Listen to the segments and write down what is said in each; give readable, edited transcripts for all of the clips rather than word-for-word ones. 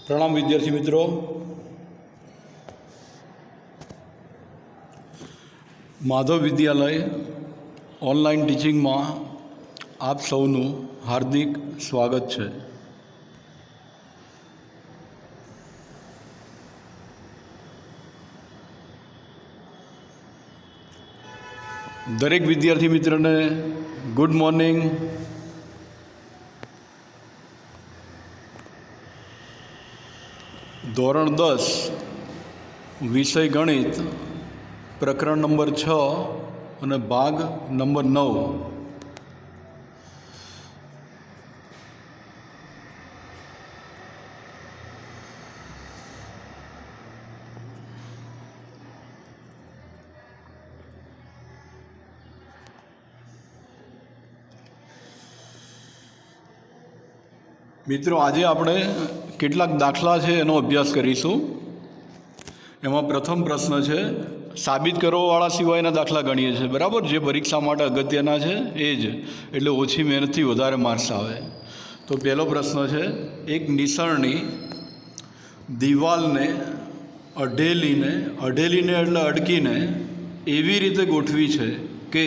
प्रणाम विद्यार्थी मित्रों। माधव विद्यालय ऑनलाइन टीचिंग में आप सौनु हार्दिक स्वागत है। दरेक विद्यार्थी मित्र ने गुड मॉर्निंग। धोरण 10 विषय गणित प्रकरण नंबर 6 और भाग नंबर 9। मित्रों, आज आपणे કેટલાક દાખલા છે એનો અભ્યાસ કરીશું। એમાં પ્રથમ પ્રશ્ન છે સાબિત કરવાવાળા સિવાયના દાખલા ગણીએ છીએ, બરાબર, જે પરીક્ષા માટે અગત્યના છે એ જ, એટલે ઓછી મહેનતથી વધારે માર્ક્સ આવે। તો પહેલો પ્રશ્ન છે, એક નિસરણી દિવાલને અઢેલીને એટલે અડકીને એવી રીતે ગોઠવી છે કે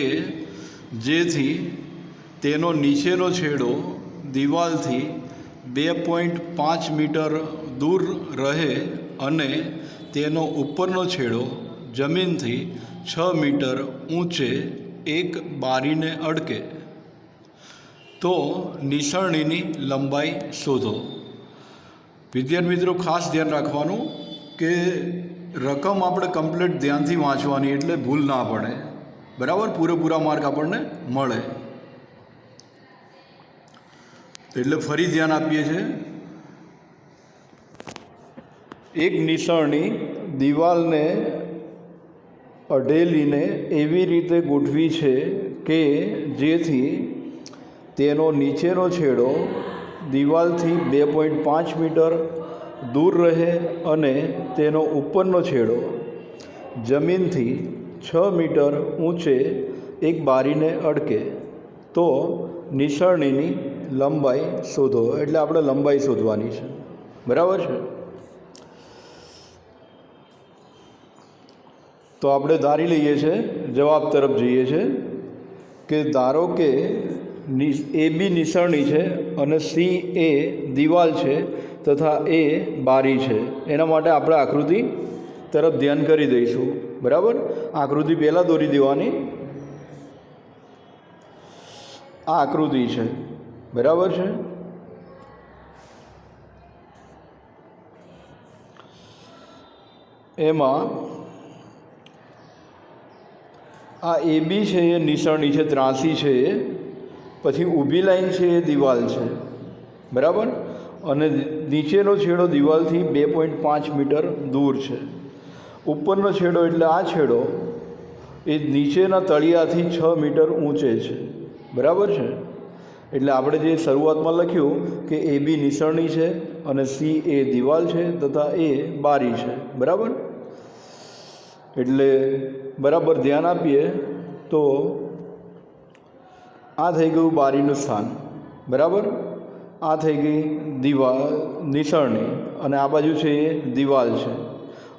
જેથી તેનો નીચેનો છેડો દિવાલથી 2.5 મીટર दूर रहे અને તેનો ઉપરનો છેડો જમીનથી 6 મીટર ઊંચે એક બારીને અડકે તો નિસરણીની લંબાઈ શોધો। વિદ્યાર્થી મિત્રો, ખાસ ધ્યાન રાખવાનું કે રકમ આપણે કમ્પ્લીટ ધ્યાનથી વાંચવાની, એટલે ભૂલ ના પડે, બરાબર, પૂરેપૂરા માર્ક આપણને મળે। એટલે ફરી ધ્યાન આપીએ છીએ। એક નિસરણી દિવાલને અઢેલીને એવી રીતે ગોઠવી છે કે જેથી તેનો નીચેનો છેડો દિવાલથી 2.5 મીટર દૂર રહે અને તેનો ઉપરનો છેડો જમીનથી 6 મીટર ઊંચે એક બારીને અડકે તો નિસરણીની લંબાઈ શોધો। એટલે આપણે લંબાઈ શોધવાની છે, બરાબર છે। તો આપણે ધારી લઈએ છીએ, જવાબ તરફ જઈએ છીએ કે ધારો કે એ બી નિસરણી છે અને સી એ દિવાલ છે તથા એ બારી છે। એના માટે આપણે આકૃતિ તરફ ધ્યાન કરી દઈશું, બરાબર। આકૃતિ પહેલાં દોરી દેવાની। આ આકૃતિ છે, બરાબર છે। એમાં આ એ બી છે એ નિસરણી છે, ત્રાસી છે એ, પછી ઊભી લાઈન છે એ દિવાલ છે, બરાબર, અને નીચેનો છેડો દિવાલથી 2.5 મીટર દૂર છે। ઉપરનો છેડો એટલે આ છેડો એ નીચેના તળિયાથી 6 મીટર ઊંચે છે, બરાબર છે। એટલે આપણે જે શરૂઆતમાં લખ્યું કે એ બી નિસરણી છે અને સી એ દિવાલ છે તથા એ બારી છે, બરાબર। એટલે બરાબર ધ્યાન આપીએ તો આ થઈ ગયું બારીનું સ્થાન, બરાબર। આ થઈ ગઈ નિસરણી અને આ બાજુ છે એ દિવાલ છે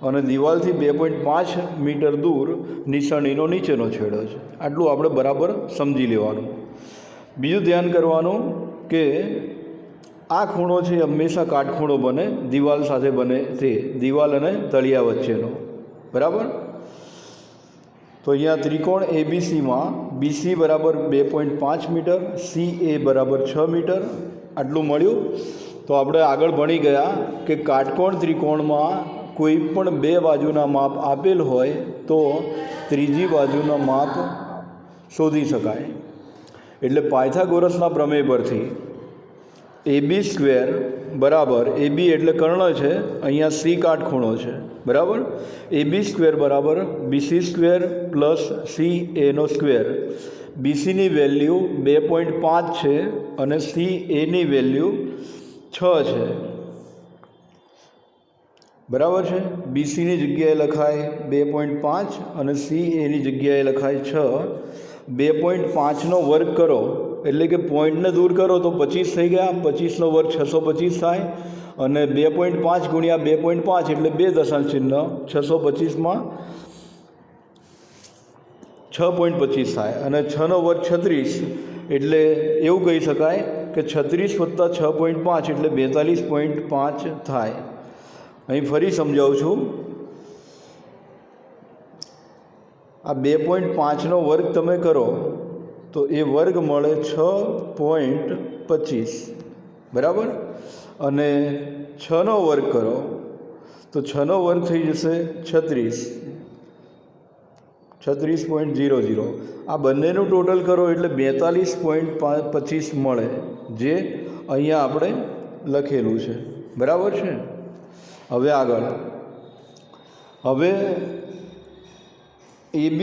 અને દિવાલથી 2.5 મીટર દૂર નિસરણીનો નીચેનો છેડો છે। આટલું આપણે બરાબર સમજી લેવાનું। બીજું ધ્યાન કરવાનું કે આ ખૂણો છે હંમેશા કાટખૂણો બને, દિવાલ સાથે બને તે, દિવાલ અને તળિયા વચ્ચેનો, બરાબર। તો અહીંયા ત્રિકોણ એબીસીમાં બીસી બરાબર 2.5 મીટર, સી એ બરાબર 6 મીટર, આટલું મળ્યું। તો આપણે આગળ ભણી ગયા કે કાટકોણ ત્રિકોણમાં કોઈ પણ બે બાજુના માપ આપેલ હોય તો ત્રીજી બાજુના માપ શોધી શકાય। એટલે પાયથાગોરસના પ્રમેય પરથી એ બી સ્ક્વેર બરાબર, એ બી એટલે કર્ણ છે, અહીંયા સી કાટખૂણો છે, બરાબર, એ બી સ્ક્વેર બરાબર બીસી સ્ક્વેર પ્લસ સી એનો સ્ક્વેર। બીસીની વેલ્યુ 2.5 છે અને સી એની વેલ્યુ 6 છે, બરાબર છે। બીસીની જગ્યાએ લખાય 2.5 અને સી એની જગ્યાએ લખાય 6। 2.5નો વર્ગ કરો એટલે કે પોઈન્ટને દૂર કરો તો 25 થઈ ગયા, 25નો વર્ગ 625 થાય, અને 2.5 ગુણ્યા 2.5 એટલે 2 દશાંશ ચિહ્ન 625માં 6.25 થાય, અને 6નો વર્ગ 36 એટલે એવું કહી શકાય કે 36 વત્તા 6.5 એટલે 42.5 થાય. અહીં ફરી સમજાવું છું. આ 2.5નો વર્ગ તમે કરો તો એ વર્ગ મળે 6.25, બરાબર, અને 6નો વર્ગ કરો તો 6નો વર્ગ થઈ જશે 36.00. આ બંનેનું ટોટલ કરો એટલે 42.25 મળે, જે અહીંયા આપણે લખેલું છે, બરાબર છે. હવે આગળ, હવે AB²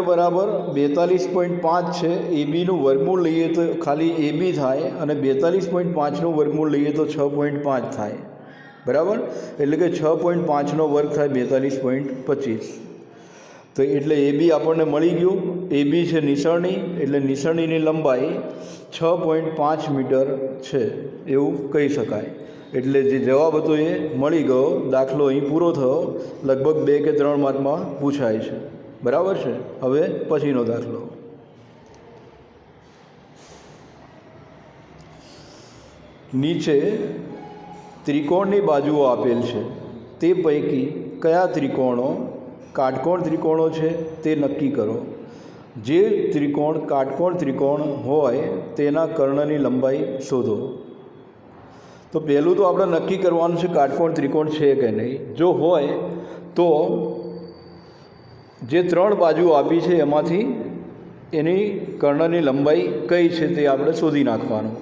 બરાબર 42.5 છે. એબીનું વર્ગમૂળ લઈએ તો ખાલી AB થાય, અને 42.5નું વર્ગમૂળ લઈએ તો 6.5 થાય, બરાબર. એટલે કે 6.5નો વર્ગ થાય 42.25. તો એટલે AB આપણને મળી ગયું. AB છે નિસરણી, એટલે નિસરણીની લંબાઈ 6.5 મીટર છે એવું કહી શકાય. એટલે જે જવાબ હતો એ મળી ગયો. દાખલો અહીં પૂરો થયો. લગભગ 2 કે 3 માર્કમાં પૂછાય છે, બરાબર છે. હવે પછીનો દાખલો. નીચે ત્રિકોણની બાજુઓ આપેલ છે, તે પૈકી કયા ત્રિકોણો કાટકોણ ત્રિકોણો છે તે નક્કી કરો. જે ત્રિકોણ કાટકોણ ત્રિકોણ હોય તેના કર્ણની લંબાઈ શોધો. તો પહેલું તો આપણે નક્કી કરવાનું છે કાટકોણ ત્રિકોણ છે કે નહીં. જો હોય તો જે 3 બાજુ આપી છે એમાંથી એની કર્ણની લંબાઈ કઈ છે તે આપણે શોધી નાખવાનું.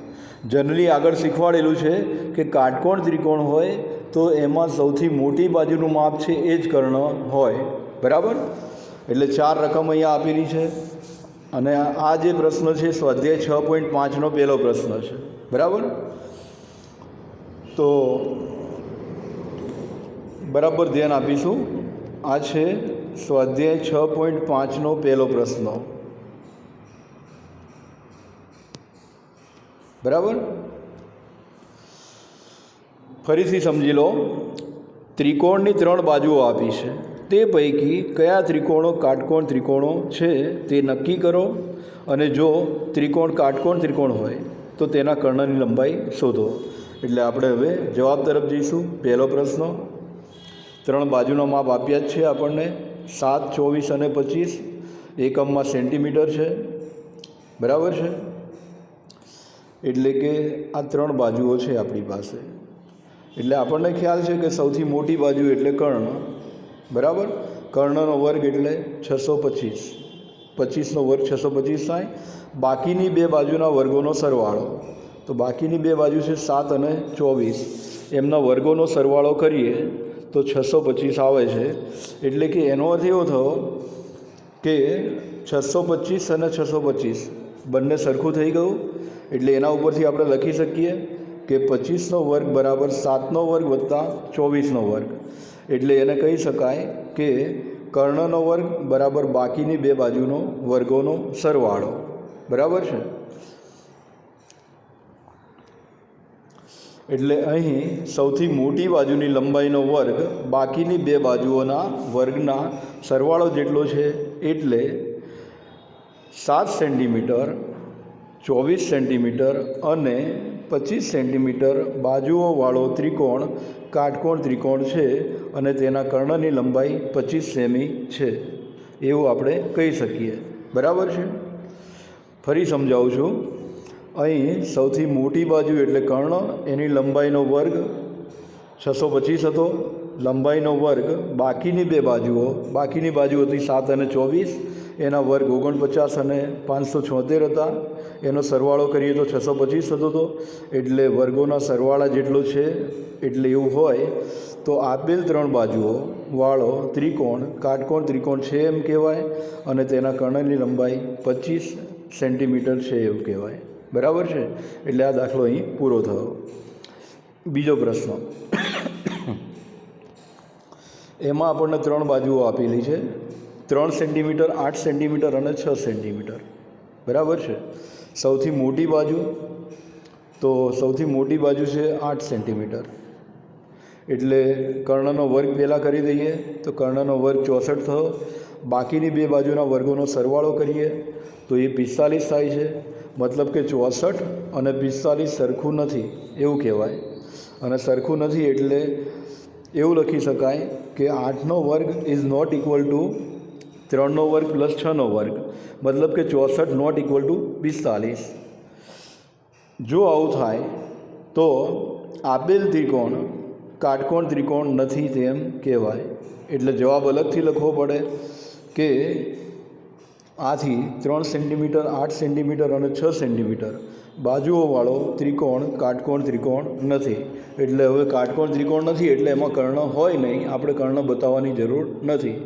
જનરલી આગળ શીખવાડેલું છે કે કાટકોણ ત્રિકોણ હોય તો એમાં સૌથી મોટી બાજુનું માપ છે એ જ કર્ણ હોય, બરાબર. એટલે 4 રકમ અહીંયા આપેલી છે, અને આ જે પ્રશ્ન છે સ્વાધ્યાય 6.5નો પહેલો પ્રશ્ન છે, બરાબર. તો બરાબર ધ્યાન આપીશું. આ છે સ્વાધ્યાય 6.5નો પહેલો પ્રશ્ન, બરાબર. ફરીથી સમજી લો. ત્રિકોણની 3 બાજુઓ આપી છે, તે પૈકી કયા ત્રિકોણો કાટકોણ ત્રિકોણો છે તે નક્કી કરો, અને જો ત્રિકોણ કાટકોણ ત્રિકોણ હોય તો તેના કર્ણની લંબાઈ શોધો. એટલે આપણે હવે જવાબ તરફ જઈશું. પહેલો પ્રશ્ન, 3 બાજુનો માપ આપ્યા જ છે આપણને, 7, 24 અને 25. એકમમાં સેન્ટીમીટર છે, બરાબર છે. એટલે કે આ 3 બાજુઓ છે આપણી પાસે. એટલે આપણને ખ્યાલ છે કે સૌથી મોટી બાજુ એટલે કર્ણ, બરાબર. કર્ણનો વર્ગ એટલે 625, 25નો વર્ગ 625 થાય. બાકીની 2 બાજુના વર્ગોનો સરવાળો, તો બાકીની 2 બાજુ છે 7 અને 24, એમના વર્ગોનો સરવાળો કરીએ તો 625 આવે છે. એટલે કે એનો અર્થ એવો થયો કે 625 અને 625 બંને સરખું થઈ ગયું. એટલે એના ઉપરથી આપણે લખી શકીએ કે 25નો વર્ગ બરાબર 7નો વર્ગ વત્તા 24નો વર્ગ. એટલે એને કહી શકાય કે કર્ણનો વર્ગ બરાબર બાકીની 2 બાજુનો વર્ગોનો સરવાળો, બરાબર છે. એટલે અહીં સૌથી મોટી બાજુની લંબાઈનો વર્ગ બાકીની 2 બાજુઓના વર્ગના સરવાળો જેટલો છે. એટલે 7 સેન્ટીમીટર, 24 સેન્ટીમીટર અને 25 સેન્ટીમીટર બાજુઓવાળો ત્રિકોણ કાટકોણ ત્રિકોણ છે, અને તેના કર્ણની લંબાઈ 25 સેમી છે એવું આપણે કહી શકીએ, બરાબર છે. ફરી સમજાવું છું. અહીં સૌથી મોટી બાજુ એટલે કર્ણ, એની લંબાઈનો વર્ગ 625 હતો. લંબાઈનો વર્ગ બાકીની 2 બાજુઓ, બાકીની બાજુ હતી 7 અને 24, એના વર્ગ 49 અને 576 હતા. એનો સરવાળો કરીએ તો 625 થતો હતો. એટલે વર્ગોના સરવાળા જેટલો છે. એટલે એવું હોય તો આપેલ 3 બાજુઓ વાળો ત્રિકોણ કાટકોણ ત્રિકોણ છે એમ કહેવાય, અને તેના કર્ણની લંબાઈ 25 સેન્ટીમીટર છે એવું કહેવાય, બરાબર છે. એટલે આ દાખલો અહીં પૂરો થયો. બીજો પ્રશ્ન, એમાં આપણને 3 બાજુઓ આપેલી છે, 3 સેન્ટીમીટર, 8 સેન્ટીમીટર અને 6 સેન્ટીમીટર, બરાબર છે. સૌથી મોટી બાજુ, તો સૌથી મોટી બાજુ છે 8 સેન્ટીમીટર, એટલે કર્ણનો વર્ગ પહેલાં કરી દઈએ તો કર્ણનો વર્ગ 64 થયો. બાકીની બે બાજુના વર્ગોનો સરવાળો કરીએ તો એ 45 થાય છે. મતલબ કે 64 અને 45 સરખું નથી એવું કહેવાય. અને સરખું નથી એટલે એવું લખી શકાય કે 8નો વર્ગ ઇઝ નોટ ઇક્વલ ટુ 3નો વર્ગ પ્લસ 6નો વર્ગ, મતલબ કે 64 નોટ ઇક્વલ ટુ 45. જો આવું થાય તો આપેલ ત્રિકોણ કાટકોણ ત્રિકોણ નથી તેમ કહેવાય. એટલે જવાબ અલગથી લખવો પડે કે આથી 3 સેન્ટીમીટર, 8 સેન્ટીમીટર અને 6 સેન્ટીમીટર બાજુઓવાળો ત્રિકોણ કાટકોણ ત્રિકોણ નથી. એટલે હવે કાટકોણ ત્રિકોણ નથી એટલે એમાં કર્ણ હોય નહીં, આપણે કર્ણ બતાવવાની જરૂર નથી.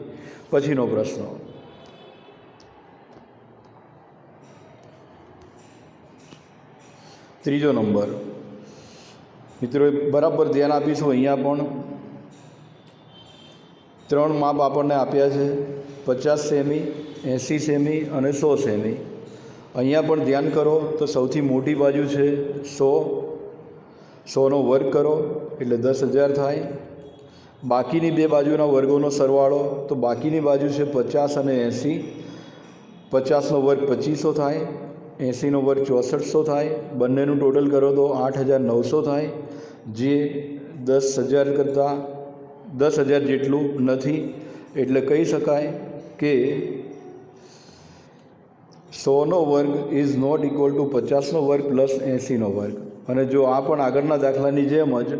પછીનો પ્રશ્ન, ત્રીજો નંબર. મિત્રો બરાબર ધ્યાન આપીશું. અહીંયા પણ 3 માપ આપણને આપ્યા છે, 50 સેમી, 80 સેમી અને 100 સેમી. અહીંયા પણ ધ્યાન કરો તો સૌથી મોટી બાજુ છે 100, 100નો વર્ગ કરો એટલે 10,000 થાય. બાકીની બે બાજુના વર્ગોનો સરવાળો, તો બાકીની બાજુ છે 50 અને 80, 50નો વર્ગ 2500 થાય, 80નો વર્ગ 6400 થાય. બંનેનું ટોટલ કરો તો 8,900 થાય, જે 10,000 કરતાં 10,000 જેટલું નથી. એટલે કહી શકાય કે 100નો વર્ગ ઇઝ નોટ ઇક્વલ ટુ 50નો વર્ગ પ્લસ 80નો વર્ગ. અને જો આ પણ આગળના દાખલાની જેમ જ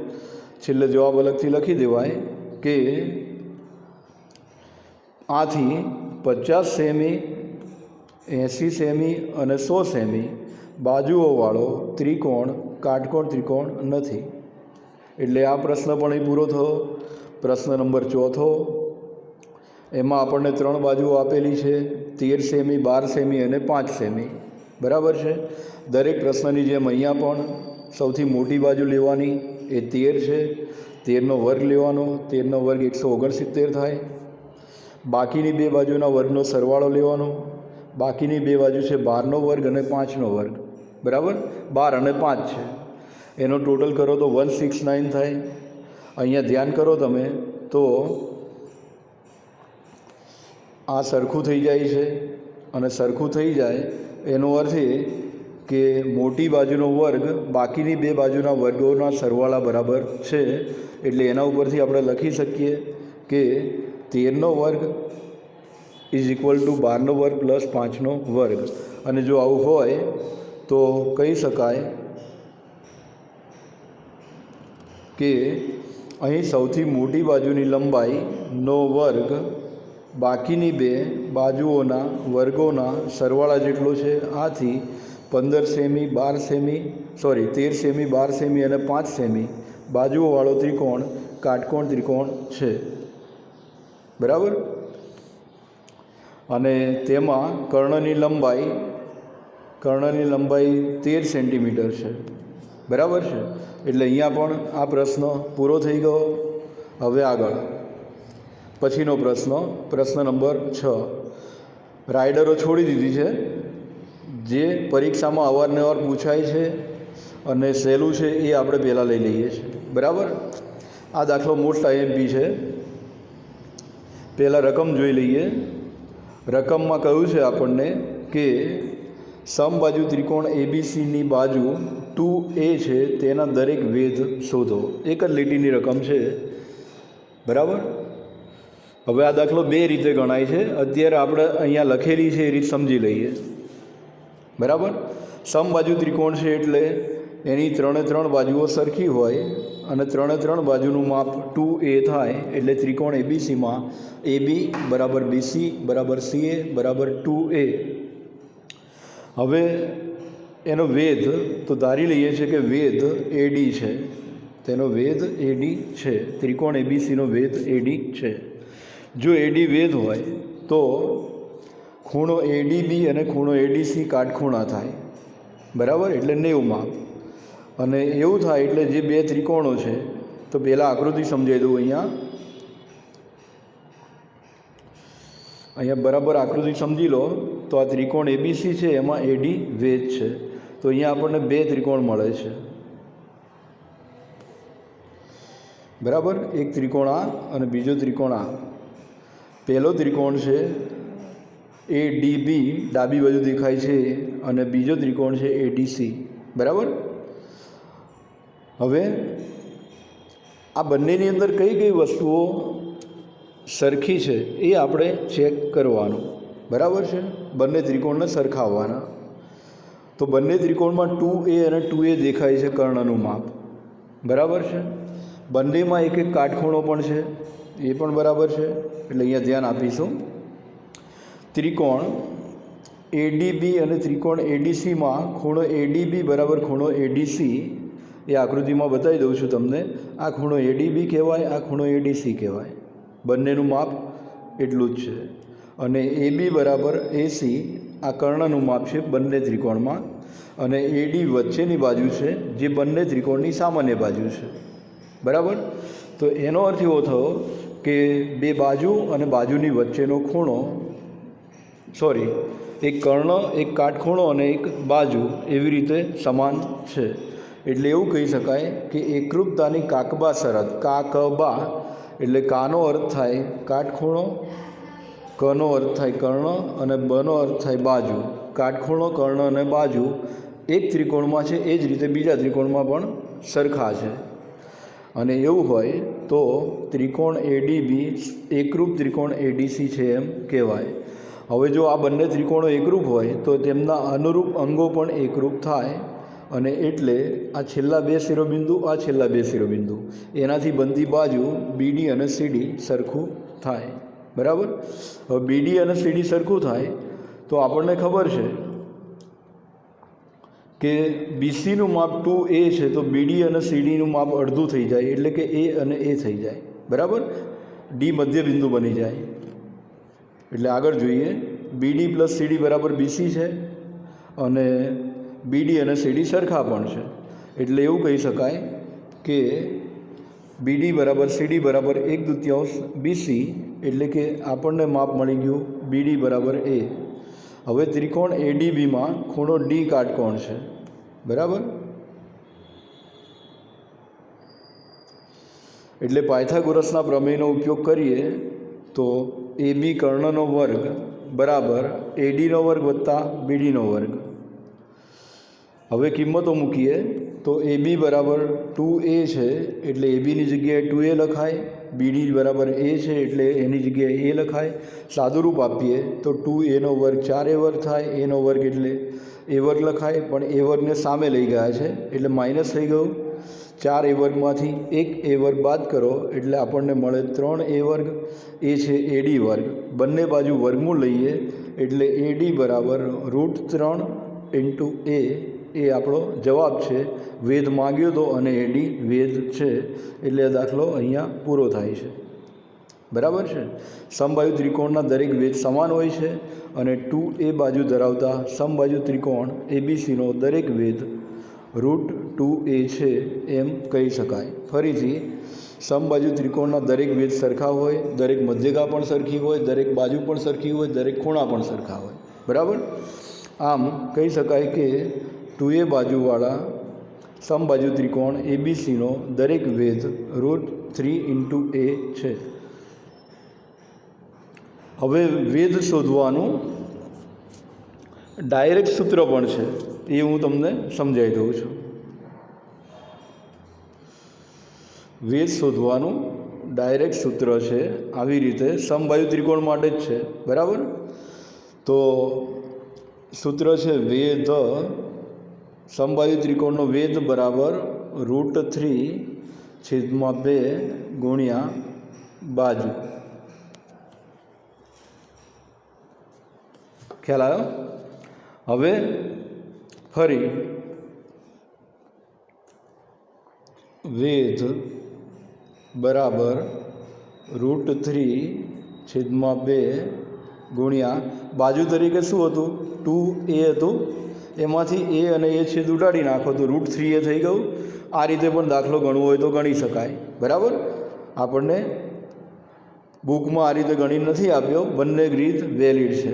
છેલ્લે જવાબ અલગથી લખી દેવાય કે આથી 50 સેમી, 80 સેમી અને 100 સેમી બાજુઓવાળો ત્રિકોણ કાટકોણ ત્રિકોણ નથી. એટલે આ પ્રશ્ન પણ અહીં પૂરો થયો. પ્રશ્ન નંબર 4, એમાં આપણને 3 બાજુઓ આપેલી છે, 13 સેમી, 12 સેમી અને 5 સેમી. બરાબર છે. દરેક પ્રશ્નની જેમ અહીંયા પણ સૌથી મોટી બાજુ લેવાની એ 13 છે, 13નો વર્ગ લેવાનો, 13નો વર્ગ 169 થાય. બાકીની બે બાજુના વર્ગનો સરવાળો લેવાનો, બાકીની બે બાજુ છે 12નો વર્ગ અને 5નો વર્ગ. બરાબર, 12 અને 5 છે, એનો ટોટલ કરો તો 169 થાય. અહીંયા ધ્યાન કરો તમે તો આ સરખું થઈ જાય છે, અને સરખું થઈ જાય એનો અર્થ એ કે મોટી બાજુનો વર્ગ બાકીની બે બાજુના વર્ગોના સરવાળા બરાબર છે. એટલે એના ઉપરથી આપણે લખી શકીએ કે 13નો વર્ગ ઇઝ ઇક્વલ ટુ 12નો વર્ગ પ્લસ 5નો વર્ગ. અને જો આવું હોય તો કહી શકાય કે અહીં સૌથી મોટી બાજુની લંબાઈનો વર્ગ બાકીની બે બાજુઓના વર્ગોના સરવાળા જેટલો છે. આથી 15 સેમી, 12 સેમી, 13 સેમી, 12 સેમી અને 5 સેમી બાજુઓવાળો ત્રિકોણ કાટકોણ ત્રિકોણ છે. બરાબર. અને તેમાં કર્ણની લંબાઈ 13 સેન્ટીમીટર છે. બરાબર છે. એટલે અહીંયા પણ આ પ્રશ્ન પૂરો થઈ ગયો. હવે આગળ પછીનો પ્રશ્ન, પ્રશ્ન નંબર 6. રાઇડરો છોડી દીધી છે, જે પરીક્ષામાં અવારનવાર પૂછાય છે અને સહેલું છે એ આપણે પહેલાં લઈ લઈએ છીએ. બરાબર. આ દાખલો મોસ્ટ આઈએમપી છે. પહેલાં રકમ જોઈ લઈએ. રકમમાં કહ્યું છે આપણને કે સમબાજુ ત્રિકોણ એબીસીની બાજુ 2A છે, તેના દરેક વેધ શોધો. એક જ લીટીની રકમ છે. બરાબર. હવે આ દાખલો બે રીતે ગણાય છે. અત્યારે આપણે અહીંયા લખેલી છે એ રીત સમજી લઈએ. બરાબર. સમબાજુ ત્રિકોણ છે એટલે એની 3 બાજુઓ સરખી હોય અને 3 બાજુનું માપ 2A થાય. એટલે ત્રિકોણ એબીસીમાં AB બરાબર BC બરાબર CA બરાબર 2A. હવે એનો વેધ તો ધારી લઈએ છીએ કે વેધ AD છે. તેનો વેધ AD છે. ત્રિકોણ એબીસીનો વેધ AD છે. જો AD વેધ હોય તો ખૂણો ADB અને ખૂણો ADC કાટખૂણા થાય. બરાબર. એટલે 90 માપ. અને એવું થાય એટલે જે બે ત્રિકોણો છે, તો પહેલાં આકૃતિ સમજાવી દઉં. અહીંયા બરાબર આકૃતિ સમજી લો તો આ ત્રિકોણ એબીસી છે એમાં એડી વેધ છે, તો અહીંયા આપણને બે ત્રિકોણ મળે છે, બરાબર. એક ત્રિકોણ આ અને બીજો ત્રિકોણ આ. પહેલો ત્રિકોણ છે એ ડી બી, ડાબી બાજુ દેખાય છે, અને બીજો ત્રિકોણ છે એ ડી સી, બરાબર. હવે આ બંનેની અંદર કઈ કઈ વસ્તુઓ સરખી છે એ આપણે ચેક કરવાનું, બરાબર છે. બંને ત્રિકોણને સરખાવવાના. તો બંને ત્રિકોણમાં 2a અને 2a દેખાય છે કર્ણનું માપ, બરાબર છે. બંનેમાં એક એક કાટખૂણો પણ છે, એ પણ બરાબર છે, એટલે અહીંયા ધ્યાન આપીશું. ત્રિકોણ એડીબી અને ત્રિકોણ એડીસીમાં ખૂણો એડીબી બરાબર ખૂણો એડીસી, એ આકૃતિમાં બતાવી દઉં છું તમને. આ ખૂણો એડીબી કહેવાય, આ ખૂણો એડીસી કહેવાય. બંનેનું માપ એટલું જ છે. અને એબી બરાબર એસી, આ કર્ણનું માપ છે બંને ત્રિકોણમાં, અને એડી વચ્ચેની બાજુ છે જે બંને ત્રિકોણની સામાન્ય બાજુ છે, બરાબર. તો એનો અર્થ એવો થયો કે બે બાજુ અને બાજુની વચ્ચેનો ખૂણો, સોરી, એક કર્ણ, એક કાટખૂણો અને એક બાજુ એવી રીતે સમાન છે. એટલે એવું કહી શકાય કે એકરૂપતાની કાકબા શરત, કાકબા એટલે કાનો અર્થ થાય કાટખૂણો, કનો અર્થ થાય કર્ણ, અને બનો અર્થ થાય બાજુ. કાટખૂણો, કર્ણ અને બાજુ એક ત્રિકોણમાં છે, એ જ રીતે બીજા ત્રિકોણમાં પણ સરખા છે. અને એવું હોય તો ત્રિકોણ એડીબી એકરૂપ ત્રિકોણ એડીસી છે એમ કહેવાય. હવે જો આ બંને ત્રિકોણો એકરૂપ હોય તો તેમના અનુરૂપ અંગો પણ એકરૂપ થાય, અને એટલે આ છેલ્લા બે શિરોબિંદુ, આ છેલ્લા બે શિરોબિંદુ, એનાથી બનતી બાજુ બીડી અને સીડી સરખું થાય, બરાબર. હવે બીડી અને સીડી સરખું થાય તો આપણને ખબર છે કે બીસીનું માપ 2a છે, તો બીડી અને સીડીનું માપ અડધું થઈ જાય, એટલે કે એ અને એ થઈ જાય, બરાબર. ડી મધ્યબિંદુ બની જાય. એટલે આગળ જોઈએ, બીડી પ્લસ સીડી બરાબર બીસી છે, અને બીડી અને સીડી સરખા પણ છે. એટલે એવું કહી શકાય કે બીડી બરાબર સીડી બરાબર 1/2 બીસી, એટલે કે આપણને માપ મળી ગયું બીડી બરાબર એ. હવે ત્રિકોણ એડીબીમાં ખૂણો ડી કાટકોણ છે, બરાબર. એટલે પાયથાગોરસના પ્રમેયનો ઉપયોગ કરીએ તો એબી કર્ણનો વર્ગ બરાબર એડીનો વર્ગ વત્તા બીડીનો વર્ગ. હવે કિંમતો મૂકીએ તો એબી બરાબર 2a છે, એટલે એબીની જગ્યાએ 2a લખાય, બીડી બરાબર એ છે એટલે એની જગ્યાએ એ લખાય. સાદુરૂપ આપીએ તો 2a નો વર્ગ 4a વર્ગ થાય, એનો વર્ગ એટલે એ વર્ગ લખાય, પણ એ વર્ગને સામે લઈ ગયા છે એટલે માઇનસ થઈ ગયું. 4a વર્ગમાંથી એક એ વર્ગ બાદ કરો એટલે આપણને મળે 3a વર્ગ, એ છે એડી વર્ગ. બંને બાજુ વર્ગમૂળ લઈએ એટલે એડી બરાબર √3 × એ આપણો જવાબ છે. વેધ માગ્યો તો અને એડી વેધ છે, એટલે દાખલો અહીંયા પૂરો થાય છે, બરાબર છે. સમબાજુ ત્રિકોણના દરેક વેધ સમાન હોય છે, અને 2a બાજુ ધરાવતા સમબાજુ ત્રિકોણ એબીસીનો દરેક વેધ √2a છે એમ કહી શકાય. ફરીથી, સમબાજુ ત્રિકોણના દરેક વેધ સરખા હોય, દરેક મધ્યગા પણ સરખી હોય, દરેક બાજુ પણ સરખી હોય, દરેક ખૂણા પણ સરખા હોય, બરાબર. આમ કહી શકાય કે 2a બાજુવાળા સમબાજુ ત્રિકોણ એબીસીનો દરેક વેધ √3 × a છે. હવે વેધ શોધવાનું ડાયરેક્ટ સૂત્ર પણ છે, એ હું તમને સમજાવી દઉં છું. વેધ શોધવાનું ડાયરેક્ટ સૂત્ર છે આવી રીતે, સમબાજુ ત્રિકોણ માટે જ છે, બરાબર. તો સૂત્ર છે વેધ, સમબાજુ ત્રિકોણનો વેધ બરાબર √3/2 ગુણ્યા બાજુ. ખ્યાલ આવ્યો? હવે ફરી વેધ બરાબર √3/2 ગુણ્યા બાજુ તરીકે શું હતું? 2a હતું, એમાંથી a અને a છેદ ઉડાડી નાખો તો √3a થઈ ગયું. આ રીતે પણ દાખલો ગણવો હોય તો ગણી શકાય, બરાબર. આપણને બુકમાં આ રીતે ગણી નથી આપ્યો, બંને રીત વેલિડ છે.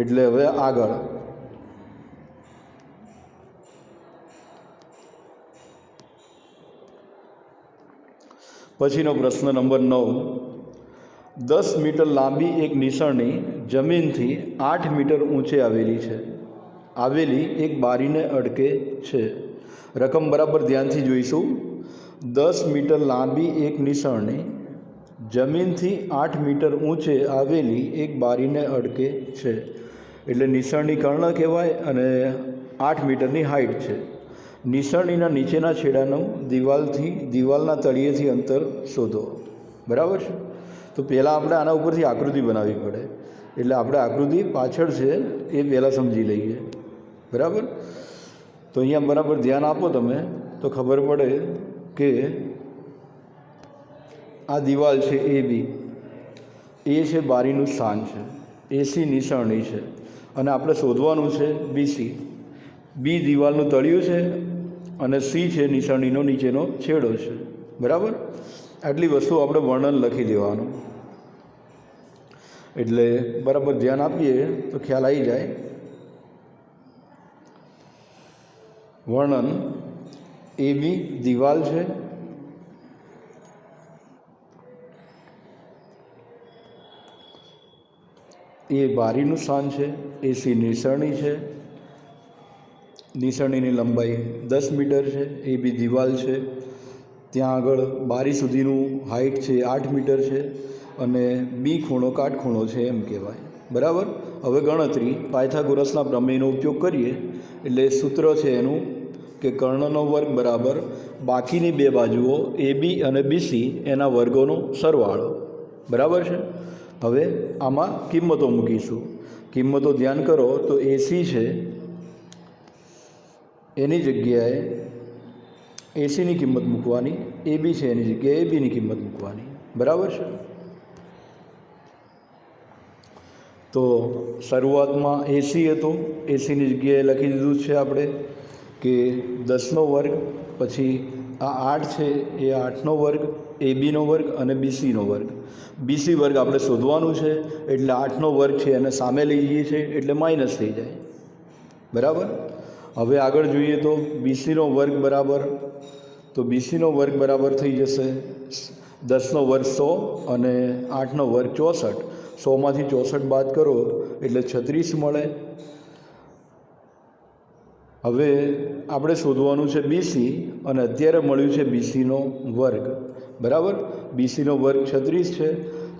એટલે હવે આગળ પછીનો પ્રશ્ન નંબર 9, 10 મીટર લાંબી એક નિસરણી જમીનથી 8 મીટર ઊંચે આવેલી એક બારીને અડકે છે. રકમ બરાબર ધ્યાનથી જોઈશું. 10 મીટર લાંબી એક નિસરણી જમીનથી 8 મીટર ઊંચે આવેલી એક બારીને અડકે છે. એટલે નિસરણી કર્ણ કહેવાય અને 8 મીટરની હાઇટ છે. નિસરણીના નીચેના છેડાનું દિવાલના તળિયેથી અંતર શોધો. બરાબર છે. તો પહેલાં આપણે આના ઉપરથી આકૃતિ બનાવવી પડે. એટલે આપણે આકૃતિ પાછળ છે એ પહેલાં સમજી લઈએ. બરાબર. તો અહીંયા બરાબર ધ્યાન આપો તમે તો ખબર પડે કે આ દિવાલ છે એ છે બારીનું સ્થાન છે, એસી નિસરણી છે અને આપણે શોધવાનું છે બીસી. બી દિવાલનું તળિયું છે અને સી છે નિસરણીનો નીચેનો છેડો છે. બરાબર. આટલી વસ્તુ આપણે વર્ણન લખી દેવાનું. એટલે બરાબર ધ્યાન આપીએ તો ખ્યાલ આવી જાય. વર્ણન: એ બી દિવાલ છે, એ બારીનું સ્થાન છે, એસી નિસરણી છે, નિસરણીની લંબાઈ 10 મીટર છે, એ બી દિવાલ છે, ત્યાં આગળ બારી સુધીનું હાઇટ છે 8 મીટર છે અને બી ખૂણો કાટખૂણો છે એમ કહેવાય. બરાબર. હવે ગણતરી પાયથાગોરસના પ્રમેયનો ઉપયોગ કરીએ એટલે સૂત્ર છે એનું કે કર્ણનો વર્ગ બરાબર બાકીની બે બાજુઓ એ બી અને બીસી એના વર્ગોનો સરવાળો. બરાબર છે. હવે આમાં કિંમતો મૂકીશું. કિંમતો ધ્યાન કરો તો એસી છે એની જગ્યાએ એસીની કિંમત મૂકવાની, એ બી છે એની જગ્યાએ એ બીની કિંમત મૂકવાની. બરાબર છે. તો શરૂઆતમાં એસી હતો, એસીની જગ્યાએ લખી દીધું છે આપણે કે 10નો વર્ગ, પછી આ 8 છે એ 8નો વર્ગ, એ બીનો વર્ગ અને બીસીનો વર્ગ. બીસી વર્ગ આપણે શોધવાનું છે એટલે 8નો વર્ગ છે એને સામે લઈ જઈએ છીએ એટલે માઇનસ થઈ જાય. બરાબર. હવે આગળ જોઈએ તો બીસીનો વર્ગ બરાબર થઈ જશે 10નો વર્ગ 100 અને 8નો વર્ગ 64. 100માંથી 64 બાદ કરો એટલે 36 મળે. હવે આપણે શોધવાનું છે બીસી અને અત્યારે મળ્યું છે બીસીનો વર્ગ. બરાબર. બીસીનો વર્ગ 36 છે,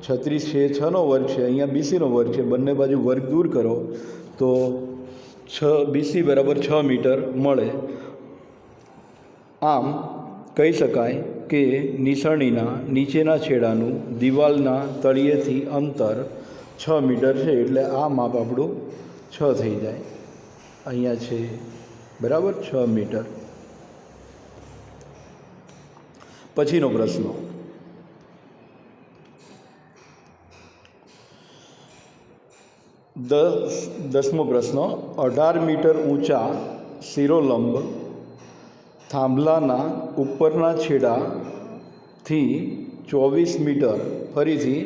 36 છે 6નો વર્ગ છે, અહીંયા બીસીનો વર્ગ છે, બંને બાજુ વર્ગ દૂર કરો તો બીસી બરાબર 6 મીટર મળે. આમ કહી શકાય કે નિસરણીના નીચેના છેડાનું દિવાલના તળિયેથી અંતર 6 મીટર છે. એટલે આ માપ આપણું 6 થઈ જાય. અહીંયા છે બરાબર 6 મીટર. પછીનો પ્રશ્ન: 10મો પ્રશ્ન: 18 મીટર ઊંચા શિરોલંબ થાંભલાના ઉપરના છેડાથી 24 મીટર, ફરીથી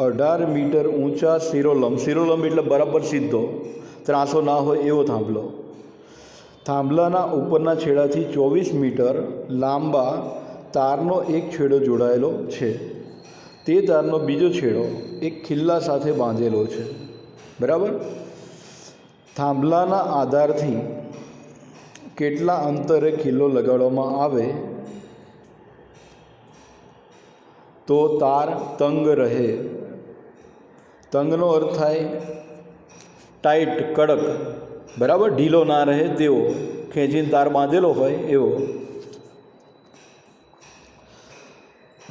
18 મીટર ઊંચા શિરોલંબ એટલે બરાબર સીધો, ત્રાસો ના હોય એવો થાંભલો, થાંભલાના ઉપરના છેડાથી 24 મીટર લાંબા તારનો એક છેડો જોડાયેલો છે. તે તારનો બીજો છેડો એક ખિલ્લા સાથે બાંધેલો છે. બરાબર. થાંભલાના આધારથી કેટલા અંતરે ખિલ્લો લગાડવામાં આવે તો તાર તંગ રહે? તંગનો અર્થ થાય ટાઈટ, કડક. બરાબર. ઢીલો ના રહે તેવો, ખેંચીને તાર બાંધેલો હોય એવો.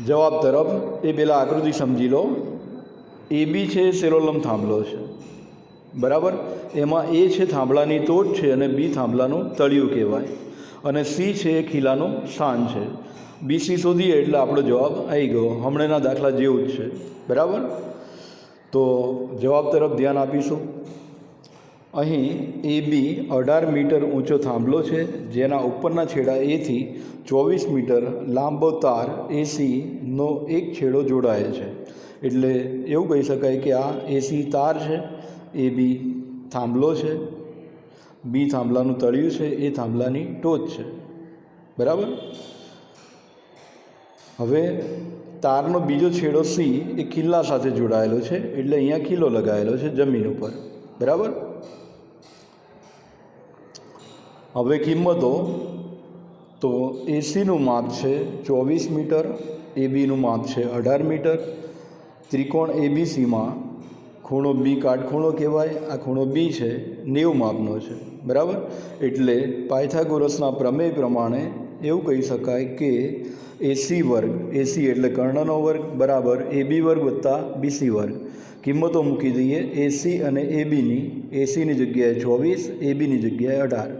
જવાબ તરફ એ પહેલાં આકૃતિ સમજી લો. એ બી છે શિરોલંબ થાંભલો છે. બરાબર. એમાં એ છે થાંભલાની ટોચ છે અને બી થાંભલાનું તળિયું કહેવાય અને સી છે એ ખીલાનું સ્થાન છે. બીસી શોધીએ એટલે આપણો જવાબ આવી ગયો, હમણાંના દાખલા જેવું જ છે. બરાબર. તો જવાબ તરફ ધ્યાન આપીશું. અહીં એ બી 18 મીટર ઊંચો થાંભલો છે જેના ઉપરના છેડા એથી 24 મીટર લાંબો તાર એસીનો એક છેડો જોડાયેલ છે. એટલે એવું કહી શકાય કે આ એસી તાર છે, એ બી થાંભલો છે, બી થાંભલાનું તળિયું છે, એ થાંભલાની ટોચ છે, બરાબર. હવે તારનો બીજો છેડો સી એ કિલ્લા સાથે જોડાયેલો છે, એટલે અહીંયા કિલ્લો લગાવેલો છે જમીન ઉપર, બરાબર. હવે કિંમતો, તો એસીનું માપ છે 24 મીટર, એબીનું માપ છે 18 મીટર. ત્રિકોણ એબીસીમાં ખૂણો બી કાટખૂણો કહેવાય, આ ખૂણો બી છે 90 માપનો છે, બરાબર. એટલે પાયથાગોરસના પ્રમેય પ્રમાણે એવું કહી શકાય કે એસી વર્ગ, એસી એટલે કર્ણનો વર્ગ, બરાબર એબી વર્ગ વત્તા બીસી વર્ગ. કિંમતો મૂકી દઈએ એસી અને એબીની. એસીની જગ્યાએ 24, એબીની જગ્યાએ 18.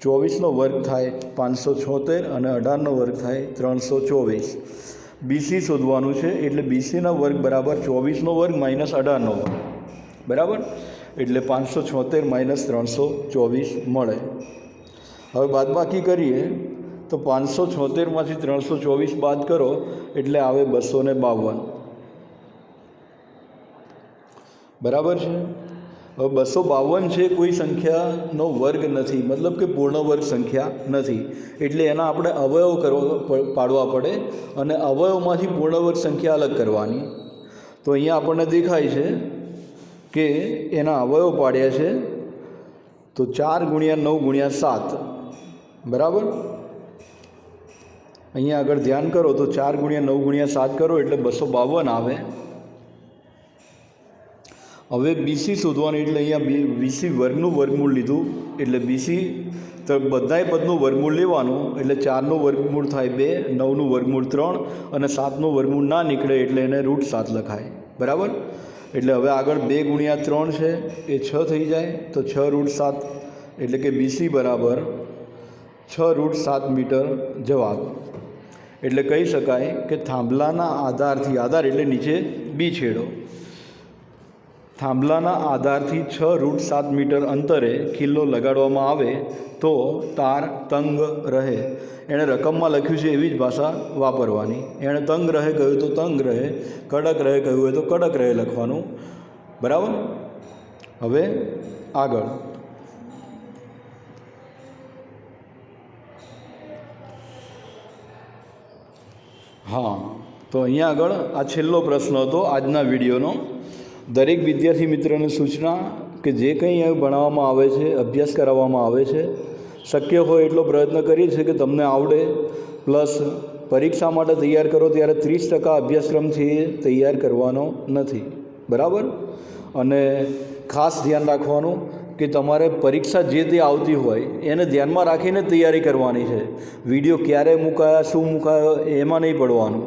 24નો વર્ગ થાય 576 અને 18નો વર્ગ થાય 324. બીસી શોધવાનું છે, એટલે બીસીનો વર્ગ બરાબર 24નો વર્ગ માઇનસ 18નો વર્ગ, બરાબર. એટલે 576 માઇનસ 324 મળે. હવે બાદબાકી કરીએ તો 576માંથી 324 બાદ કરો એટલે આવે 252, બરાબર છે. હવે 252 છે, કોઈ સંખ્યાનો વર્ગ નથી, મતલબ કે પૂર્ણ વર્ગ સંખ્યા નથી, એટલે એના આપણે અવયવ પાડવા પડે અને અવયવમાંથી પૂર્ણ વર્ગ સંખ્યા અલગ કરવાની. તો અહીંયા આપણને દેખાય છે કે એના અવયવ પાડ્યા છે, તો 4 × 9 × 7, બરાબર. અહીંયા આગળ ધ્યાન કરો તો 4 × 9 × 7 કરો એટલે 252 આવે. હવે બીસી શોધવાનું, એટલે અહીંયા બીસી વર્ગનું વર્ગમૂળ લીધું, એટલે બીસી તો બધાય પદનું વર્ગમૂળ લેવાનું, એટલે 4નું વર્ગમૂળ થાય 2, 9નું વર્ગમૂળ 3 અને 7નું વર્ગમૂળ ના નીકળે એટલે એને √7 લખાય, બરાબર. એટલે હવે આગળ 2 × 3 છે એ 6 થઈ જાય, તો 6 √7, એટલે કે બીસી બરાબર 6 √7 મીટર જવાબ. એટલે કહી શકાય કે થાંભલાના આધારથી, આધાર એટલે નીચે બી છેડો, થાંભલાના આધારથી 6 √7 મીટર અંતરે કિલ્લો લગાડવામાં આવે તો તાર તંગ રહે. એણે રકમમાં લખ્યું છે એવી જ ભાષા વાપરવાની. એણે તંગ રહે કહ્યું તો તંગ રહે, કડક રહે કહ્યું હોય તો કડક રહે લખવાનું, બરાબર. હવે આગળ હા, તો અહીંયા આગળ આ છેલ્લો પ્રશ્ન હતો આજના વિડીયોનો. દરેક વિદ્યાર્થી મિત્રોને સૂચના કે જે કંઈ અહીં ભણાવવામાં આવે છે, અભ્યાસ કરાવવામાં આવે છે, શક્ય હોય એટલો પ્રયત્ન કરીએ છીએ કે તમને આવડે, પ્લસ પરીક્ષા માટે તૈયાર કરો ત્યારે 30% અભ્યાસક્રમથી તૈયાર કરવાનો નથી, બરાબર. અને ખાસ ધ્યાન રાખવાનું કે તમારે પરીક્ષા જે તે આવતી હોય એને ધ્યાનમાં રાખીને તૈયારી કરવાની છે. વિડીયો ક્યારે મુકાયા, શું મુકાયો એમાં નહીં પડવાનું.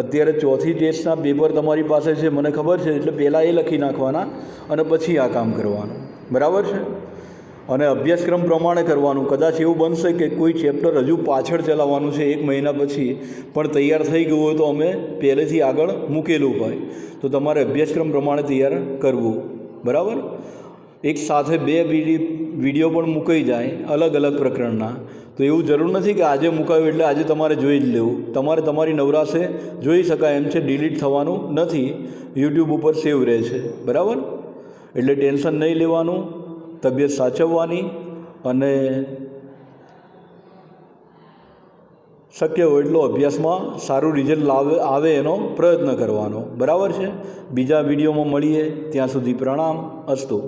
અત્યારે ચોથી ટેસ્ટના પેપર તમારી પાસે છે, મને ખબર છે, એટલે પહેલાં એ લખી નાખવાના અને પછી આ કામ કરવાનું, બરાબર છે. અને અભ્યાસક્રમ પ્રમાણે કરવાનું. કદાચ એવું બનશે કે કોઈ ચેપ્ટર હજુ પાછળ ચલાવવાનું છે 1 મહિના પછી, પણ તૈયાર થઈ ગયું હોય તો અમે પહેલેથી આગળ મૂકેલું હોય, તો તમારે અભ્યાસક્રમ પ્રમાણે તૈયાર કરવું, બરાબર. એક સાથે 2 વિડીયો પણ મૂકાઈ જાય અલગ અલગ પ્રકરણના, તો એવું જરૂર નથી કે આજે મુકાયું એટલે આજે તમારે જોઈ જ લેવું. તમારે તમારી નવરાશે જોઈ શકાય એમ છે, ડિલીટ થવાનું નથી, યુટ્યુબ ઉપર સેવ રહે છે, બરાબર. એટલે ટેન્શન નહીં લેવાનું, તબિયત સાચવવાની અને શક્ય હોય એટલો અભ્યાસમાં સારું રિઝલ્ટ આવે એનો પ્રયત્ન કરવાનો, બરાબર છે. બીજા વિડીયોમાં મળીએ, ત્યાં સુધી પ્રણામ. અસ્તુ.